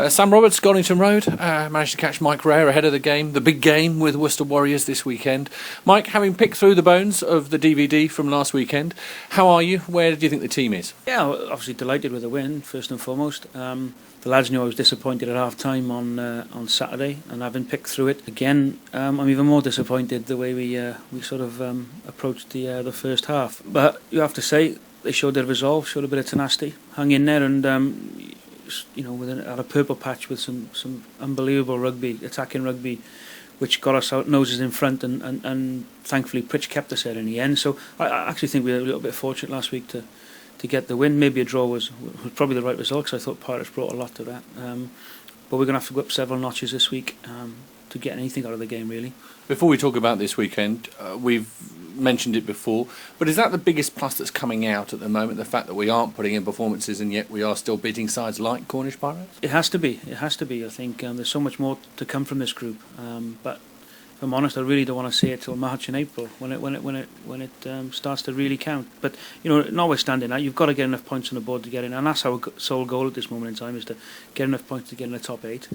Sam Roberts, Godington Road, managed to catch Mike Rare ahead of the game, the big game with Worcester Warriors this weekend. Mike, having picked through the bones of the DVD from last weekend, how are you? Where do you think the team is? Yeah, obviously delighted with the win, first and foremost. The lads knew I was disappointed at half-time on Saturday, and having picked through it again, I'm even more disappointed the way we sort of approached the first half. But you have to say, they showed their resolve, showed a bit of tenacity, hung in there, and had a purple patch with some unbelievable rugby, attacking rugby, which got us out noses in front, and thankfully Pritch kept us there in the end. So I actually think we were a little bit fortunate last week to get the win. Maybe a draw was probably the right result, because I thought Pirates brought a lot to that. But we're going to have to go up several notches this week to get anything out of the game, really. Before we talk about this weekend, we've mentioned it before, but is that the biggest plus that's coming out at the moment, the fact that we aren't putting in performances and yet we are still beating sides like Cornish Pirates? It has to be. I think there's so much more to come from this group, but if I'm honest, I really don't want to see it till March and April when it starts to really count. But notwithstanding that, you've got to get enough points on the board to get in, and that's our sole goal at this moment in time, is to get enough points to get in the top 8.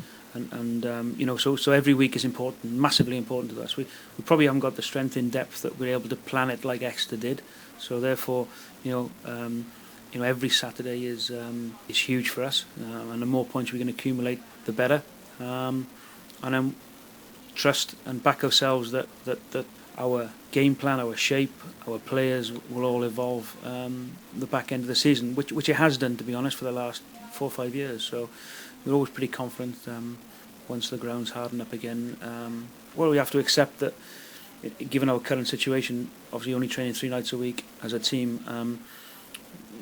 So every week is important, massively important to us. We probably haven't got the strength in depth that we're able to plan it like Exeter did. So therefore, every Saturday is huge for us, and the more points we can accumulate, the better. And then trust and back ourselves that our game plan, our shape, our players will all evolve the back end of the season, which it has done, to be honest, for the last 4 or 5 years. So we're always pretty confident once the ground's hardened up again. We have to accept that, given our current situation, obviously only training 3 nights a week as a team,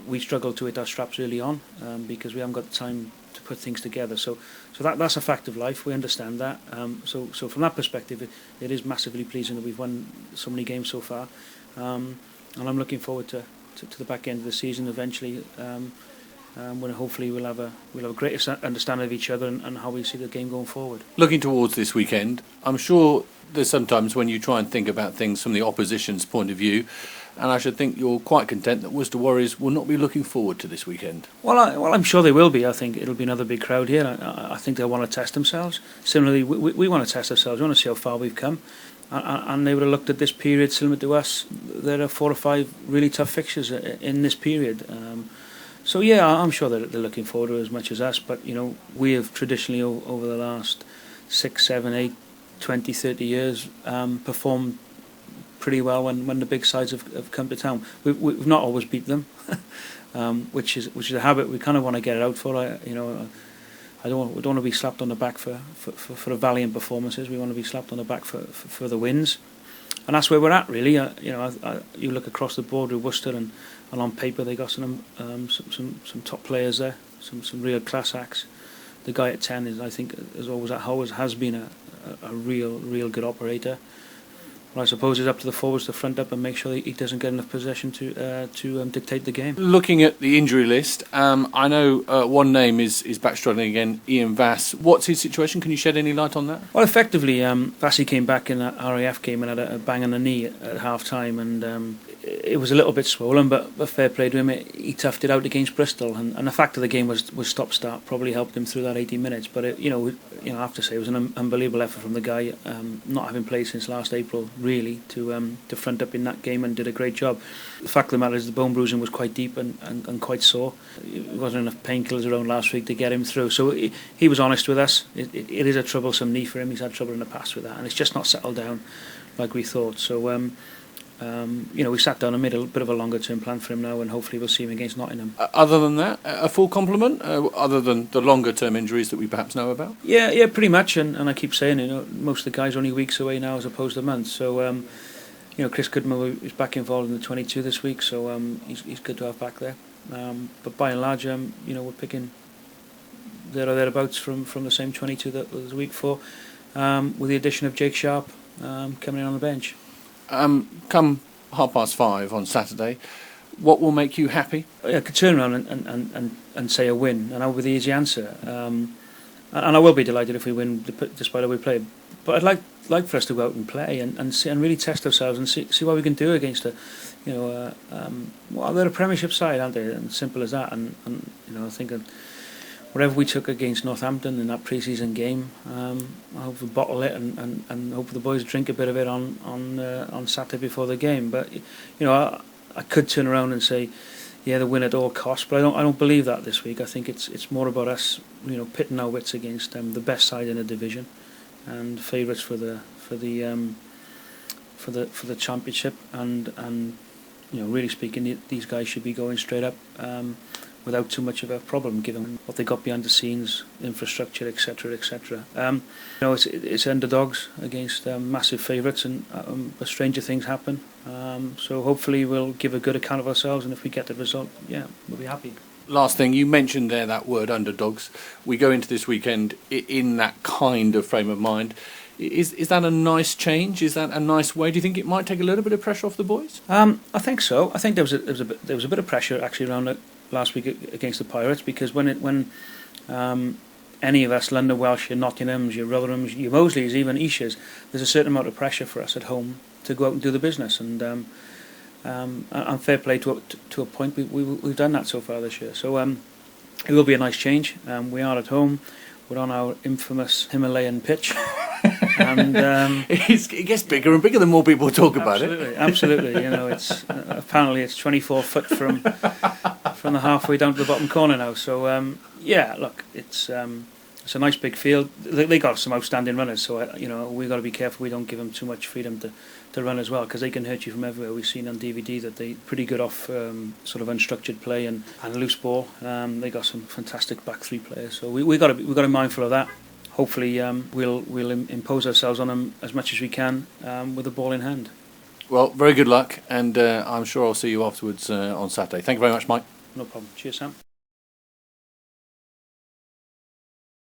we struggle to hit our straps early on because we haven't got the time to put things together. So that's a fact of life. We understand that. So from that perspective, it is massively pleasing that we've won so many games so far, and I'm looking forward to the back end of the season eventually. When hopefully we'll have a greater understanding of each other and how we see the game going forward. Looking towards this weekend, I'm sure there's sometimes when you try and think about things from the opposition's point of view, and I should think you're quite content that Worcester Warriors will not be looking forward to this weekend. Well, I'm sure they will be. I think it'll be another big crowd here. I think they'll want to test themselves. Similarly, we want to test ourselves. We want to see how far we've come. And they would have looked at this period similar to us. There are 4 or 5 really tough fixtures in this period. So yeah, I'm sure they're looking forward to it as much as us. But we have traditionally over the last 6, 7, 8, 20, 30 years performed pretty well when the big sides have come to town. We've not always beat them, which is a habit we kind of want to get it out for. We don't want to be slapped on the back for the valiant performances. We want to be slapped on the back for the wins, and that's where we're at, really. You look across the board with Worcester, and on paper they got some top players there, some real class acts. The guy at 10 is, I think, as always at Howes, has been a real good operator. Well, I suppose it's up to the forwards to front up and make sure that he doesn't get enough possession to dictate the game. Looking at the injury list, I know one name is back struggling again, Ian Vass. What's his situation? Can you shed any light on that? Well, effectively, Vassy came back in that RAF game and had a bang on the knee at half-time, and it was a little bit swollen, but fair play to him. He toughed it out against Bristol, and the fact that the game was stop-start probably helped him through that 80 minutes. But I have to say, it was an unbelievable effort from the guy, not having played since last April, really, to front up in that game, and did a great job. The fact of the matter is the bone bruising was quite deep and quite sore. There wasn't enough painkillers around last week to get him through. So he was honest with us. It is a troublesome knee for him. He's had trouble in the past with that, and it's just not settled down like we thought. So we sat down and made a bit of a longer term plan for him now, and hopefully we'll see him against Nottingham. Other than that, a full complement, other than the longer term injuries that we perhaps know about? Yeah, pretty much, and I keep saying, most of the guys are only weeks away now as opposed to months. So Chris Goodman is back involved in the 22 this week, so he's good to have back there. But by and large, we're picking there or thereabouts from the same 22 that was the week before, with the addition of Jake Sharp coming in on the bench. Come 5:30 on Saturday, what will make you happy? I could turn around and say a win, and that would be the easy answer. And I will be delighted if we win, despite how we play. But I'd like for us to go out and play and really test ourselves and see what we can do against they're a Premiership side, aren't they? And simple as that. And I think whatever we took against Northampton in that pre-season game, I hope we bottle it and hope the boys drink a bit of it on Saturday before the game. But I could turn around and say, yeah, the win at all costs, but I don't believe that this week. I think it's more about us, pitting our wits against the best side in the division and favourites for the championship, and really speaking, these guys should be going straight up without too much of a problem, given what they got behind the scenes, infrastructure, etc., etc. It's underdogs against massive favourites, and but stranger things happen. So hopefully we'll give a good account of ourselves, and if we get the result, we'll be happy. Last thing, you mentioned there that word underdogs. We go into this weekend in that kind of frame of mind. Is that a nice change? Is that a nice way? Do you think it might take a little bit of pressure off the boys? I think so. I think there was a bit of pressure actually around it last week against the Pirates, because when any of us, London Welsh, your Nottinghams, your Rotherhams, your Mosleys, even Ishas, there's a certain amount of pressure for us at home to go out and do the business, and fair play to a point. We've done that so far this year, so it will be a nice change. We are at home. We're on our infamous Himalayan pitch. And it gets bigger and bigger the more people talk about it. Absolutely. It's apparently it's 24 foot from the halfway down to the bottom corner now. So look, it's a nice big field. They got some outstanding runners, so we got to be careful we don't give them too much freedom to run as well, because they can hurt you from everywhere. We've seen on DVD that they're pretty good off sort of unstructured play and loose ball. They got some fantastic back three players, so we got to be mindful of that. Hopefully we'll impose ourselves on them as much as we can with the ball in hand. Well, very good luck, and I'm sure I'll see you afterwards on Saturday. Thank you very much, Mike. No problem. Cheers, Sam.